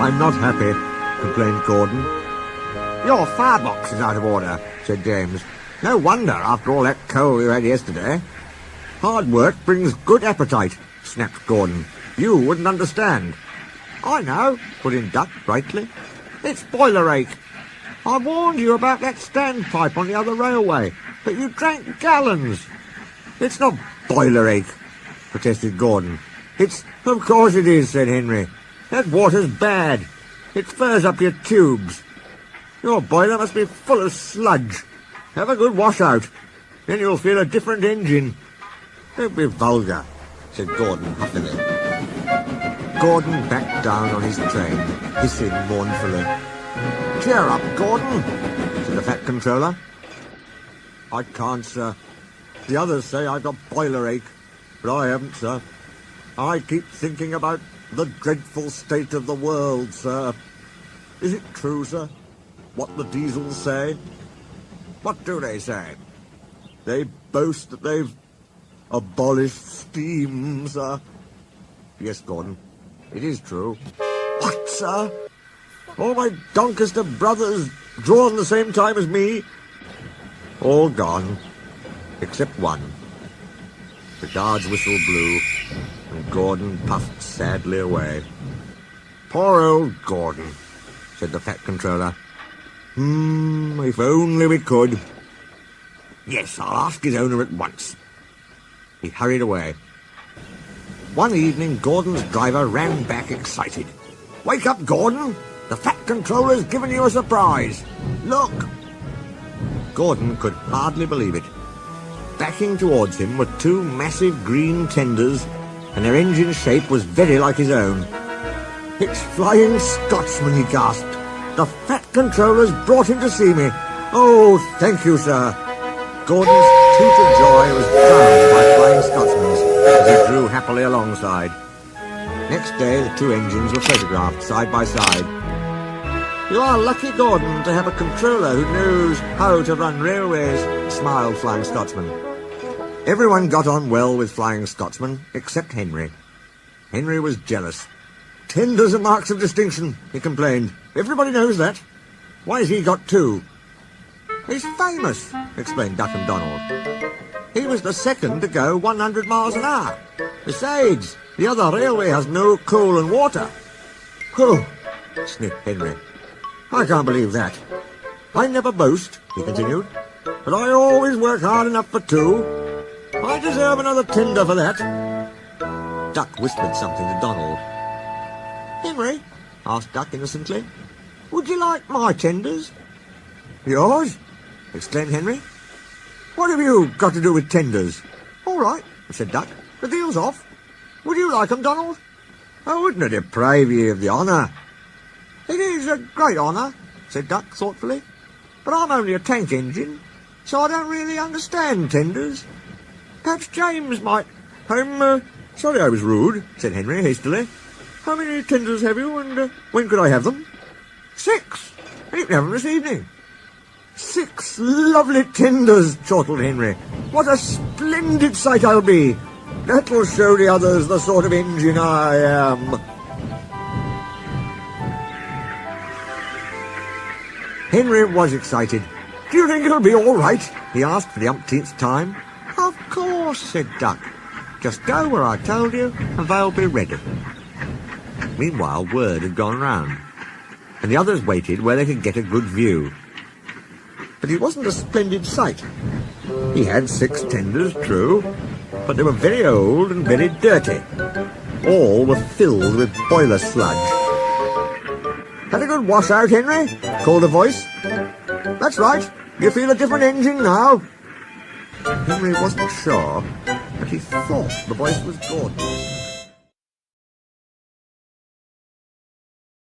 I'm not happy, complained Gordon. Your firebox is out of order, said James. No wonder, after all that coal you had yesterday. Hard work brings good appetite, snapped Gordon. You wouldn't understand. I know, put in Duck brightly. It's boiler ache. I warned you about that standpipe on the other railway, but you drank gallons. It's not boiler ache, protested Gordon. Of course it is, said Henry. That water's bad. It furs up your tubes. Your boiler must be full of sludge. Have a good wash out. Then you'll feel a different engine. Don't be vulgar, said Gordon huffily. Gordon backed down on his train, hissing mournfully. Cheer up, Gordon, said the Fat Controller. I can't, sir. The others say I've got boiler ache, but I haven't, sir. I keep thinking about the dreadful state of the world, sir. Is it true, sir, what the diesels say? What do they say? They boast that they've abolished steam, sir. Yes, Gordon, it is true. What, sir? All my Doncaster brothers drawn the same time as me? All gone, except one. The guard's whistle blew, and Gordon puffed sadly away. Poor old Gordon, said the Fat Controller. If only we could. Yes, I'll ask his owner at once. He hurried away. One evening, Gordon's driver ran back excited. Wake up, Gordon! The Fat Controller's given you a surprise. Look! Gordon could hardly believe it. Backing towards him were two massive green tenders, and their engine shape was very like his own. It's Flying Scotsman, he gasped. The Fat Controller's brought him to see me. Oh, thank you, sir. Gordon's toot of joy was drowned by Flying Scotsman's as he drew happily alongside. Next day, the two engines were photographed side by side. You are lucky, Gordon, to have a controller who knows how to run railways, smiled Flying Scotsman. Everyone got on well with Flying Scotsman, except Henry. Henry was jealous. Tenders are marks of distinction, he complained. Everybody knows that. Why has he got two? He's famous, explained Duck and Donald. He was the second to go 100 miles an hour. Besides, the other railway has no coal and water. Oh, sniffed Henry. I can't believe that. I never boast, he continued, but I always work hard enough for two. I deserve another tender for that. Duck whispered something to Donald. Henry, asked Duck innocently, would you like my tenders? Yours? Exclaimed Henry. What have you got to do with tenders? All right, said Duck. The deal's off. Would you like 'em, Donald? I wouldn't deprive you of the honour. It is a great honour, said Duck thoughtfully, but I'm only a tank engine, so I don't really understand tenders. Perhaps James might... sorry I was rude, said Henry hastily. How many tenders have you, and when could I have them? 6, and you can have them this evening. 6 lovely tenders, chortled Henry. What a splendid sight I'll be. That'll show the others the sort of engine I am. Henry was excited. Do you think it'll be all right? He asked for the umpteenth time. Of course, said Duck. Just go where I told you, and they'll be ready. Meanwhile, word had gone round, and the others waited where they could get a good view. But it wasn't a splendid sight. He had 6 tenders, true, but they were very old and very dirty. All were filled with boiler sludge. Had a good wash out, Henry? Called a voice. That's right. You feel a different engine now. Henry wasn't sure, but he thought the voice was Gordon's.